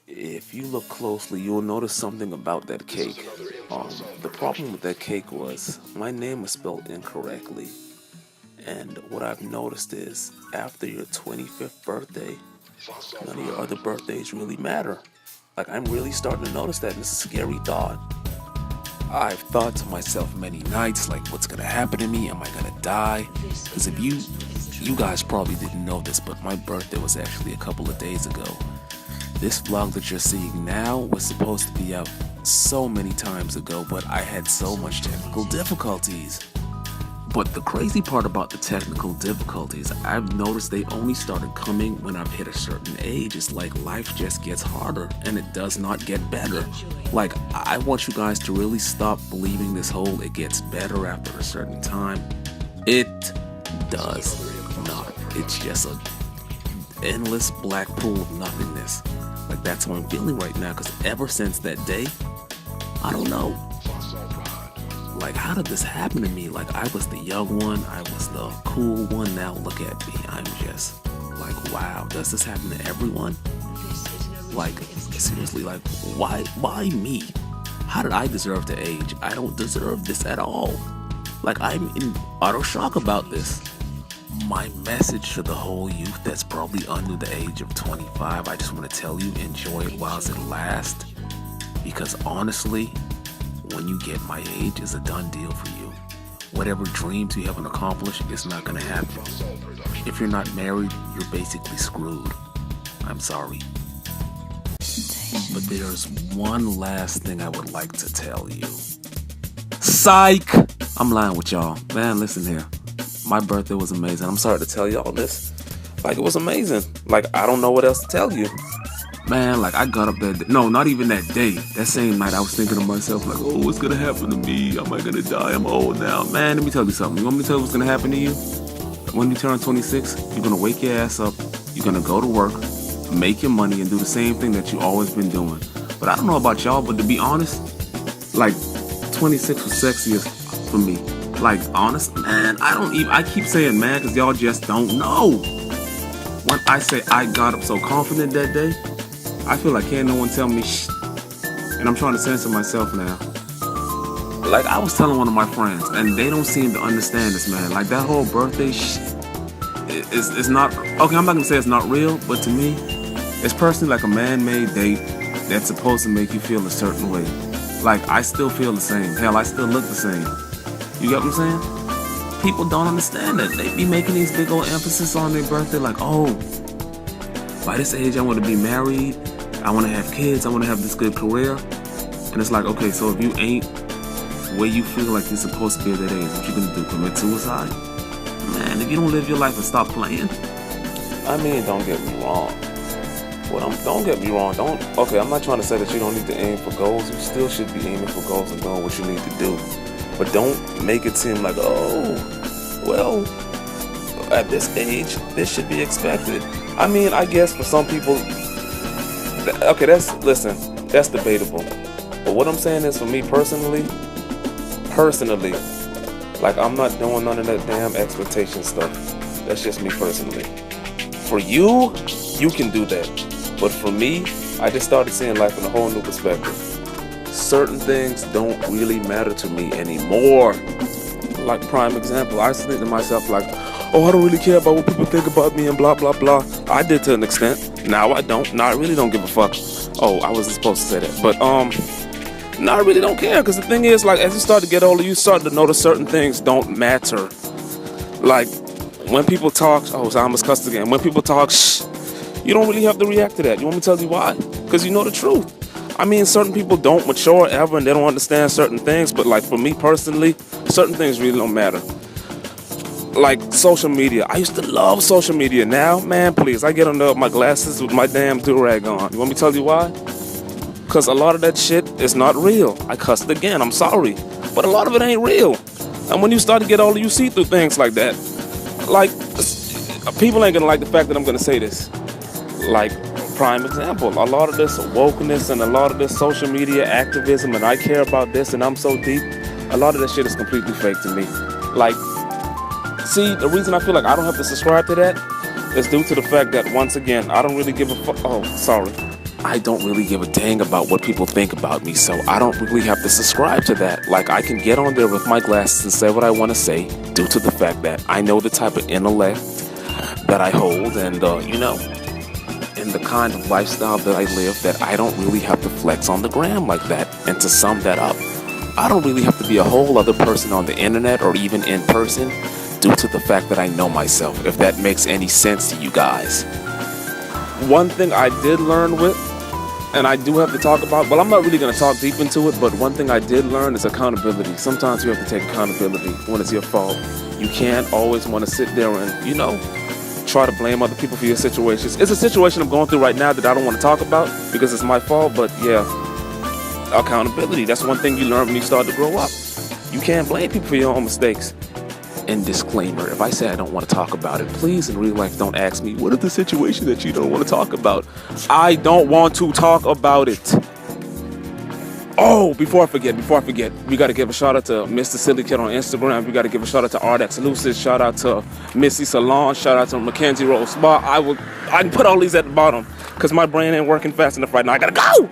If you look closely, you'll notice something about that cake. The problem with that cake was my name was spelled incorrectly. And what I've noticed is after your 25th birthday, none of your other birthdays really matter. Like, I'm really starting to notice that, and it's a scary thought. I've thought to myself many nights, like, what's gonna happen to me? Am I gonna die? Because if you guys probably didn't know this, but my birthday was actually a couple of days ago. This vlog that you're seeing now was supposed to be out so many times ago, but I had so much technical difficulties. But the crazy part about the technical difficulties, I've noticed they only started coming when I've hit a certain age. It's like life just gets harder and it does not get better. Like, I want you guys to really stop believing this whole it gets better after a certain time. It does not. It's just an endless black pool of nothingness. Like, that's how I'm feeling right now, because ever since that day, I don't know. Like, how did this happen to me? Like, I was the young one, I was the cool one, now look at me. I'm just like, wow, does this happen to everyone? Like, seriously, like, why me? How did I deserve to age? I don't deserve this at all. Like, I'm in utter shock about this. My message to the whole youth that's probably under the age of 25, I just want to tell you, enjoy it while it lasts. Because honestly, when you get my age, it's a done deal for you. Whatever dreams you haven't accomplished, it's not gonna happen. If you're not married, you're basically screwed. I'm sorry. But there's one last thing I would like to tell you. Psych! I'm lying with y'all. Man, listen here. My birthday was amazing. I'm sorry to tell y'all this. Like, it was amazing. Like, I don't know what else to tell you. Man, like, I got up that day. No, not even that day. That same night, I was thinking to myself, like, oh, what's gonna happen to me? Am I gonna die? I'm old now. Man, let me tell you something. You want me to tell you what's gonna happen to you? When you turn 26, you're gonna wake your ass up. You're gonna go to work, make your money, and do the same thing that you always been doing. But I don't know about y'all, but to be honest, like, 26 was sexiest for me. Like, honest, man, I keep saying man, because y'all just don't know. When I say I got up so confident that day, I feel like can't no one tell me shh. And I'm trying to censor myself now. Like, I was telling one of my friends, and they don't seem to understand this, man. Like, that whole birthday shh is not, okay, I'm not gonna say it's not real, but to me, it's personally like a man-made date that's supposed to make you feel a certain way. Like, I still feel the same. Hell, I still look the same. You get what I'm saying? People don't understand it. They be making these big old emphasis on their birthday, like, oh, by this age I want to be married, I want to have kids, I want to have this good career. And it's like, okay, so if you ain't where you feel like you're supposed to be at that age, what you gonna do? Commit suicide? Man, if you don't live your life and stop playing. I mean, don't get me wrong. Don't get me wrong. Okay, I'm not trying to say that you don't need to aim for goals. You still should be aiming for goals and doing what you need to do. But don't make it seem like, oh, well, at this age, this should be expected. I mean, I guess for some people, okay, that's debatable. But what I'm saying is, for me personally, like, I'm not doing none of that damn expectation stuff. That's just me personally. For you, you can do that. But for me, I just started seeing life in a whole new perspective. Certain things don't really matter to me anymore. Like, prime example, I was thinking to myself, like, oh, I don't really care about what people think about me and blah, blah, blah. I did to an extent. Now I don't. Now I really don't give a fuck. Oh, I wasn't supposed to say that. But, no, I really don't care. Because the thing is, like, as you start to get older, you start to notice certain things don't matter. Like, when people talk, oh, so I almost cussed again. When people talk, shh, you don't really have to react to that. You want me to tell you why? Because you know the truth. I mean, certain people don't mature ever and they don't understand certain things. But, like, for me personally, certain things really don't matter. Like, social media. I used to love social media. Now, man, please, I get under my glasses with my damn do-rag on. You want me to tell you why? Because a lot of that shit is not real. I cussed again, I'm sorry. But a lot of it ain't real. And when you start to get older, you see through things like that. Like, people ain't gonna like the fact that I'm gonna say this. Like, prime example, a lot of this wokeness and a lot of this social media activism and I care about this and I'm so deep, a lot of that shit is completely fake to me. Like, see, the reason I feel like I don't have to subscribe to that is due to the fact that, once again, I don't really give a fuck. Oh, sorry. I don't really give a dang about what people think about me, so I don't really have to subscribe to that. Like, I can get on there with my glasses and say what I want to say due to the fact that I know the type of intellect that I hold and, and the kind of lifestyle that I live, that I don't really have to flex on the gram like that. And to sum that up, I don't really have to be a whole other person on the internet or even in person due to the fact that I know myself, if that makes any sense to you guys. One thing I did learn with, and I do have to talk about, well, I'm not really going to talk deep into it, but one thing I did learn is accountability. Sometimes you have to take accountability when it's your fault. You can't always want to sit there and, try to blame other people for your situations. It's a situation I'm going through right now that I don't want to talk about because it's my fault, but yeah, accountability. That's one thing you learn when you start to grow up. You can't blame people for your own mistakes. And disclaimer, if I say I don't want to talk about it, please in real life don't ask me, what is the situation that you don't want to talk about? I don't want to talk about it. Oh, before I forget, we got to give a shout out to Mr. Silly Kid on Instagram. We got to give a shout out to RDX Lucid. Shout out to Missy Salon. Shout out to Mackenzie Rose Spa. I can put all these at the bottom because my brain ain't working fast enough right now. I got to go.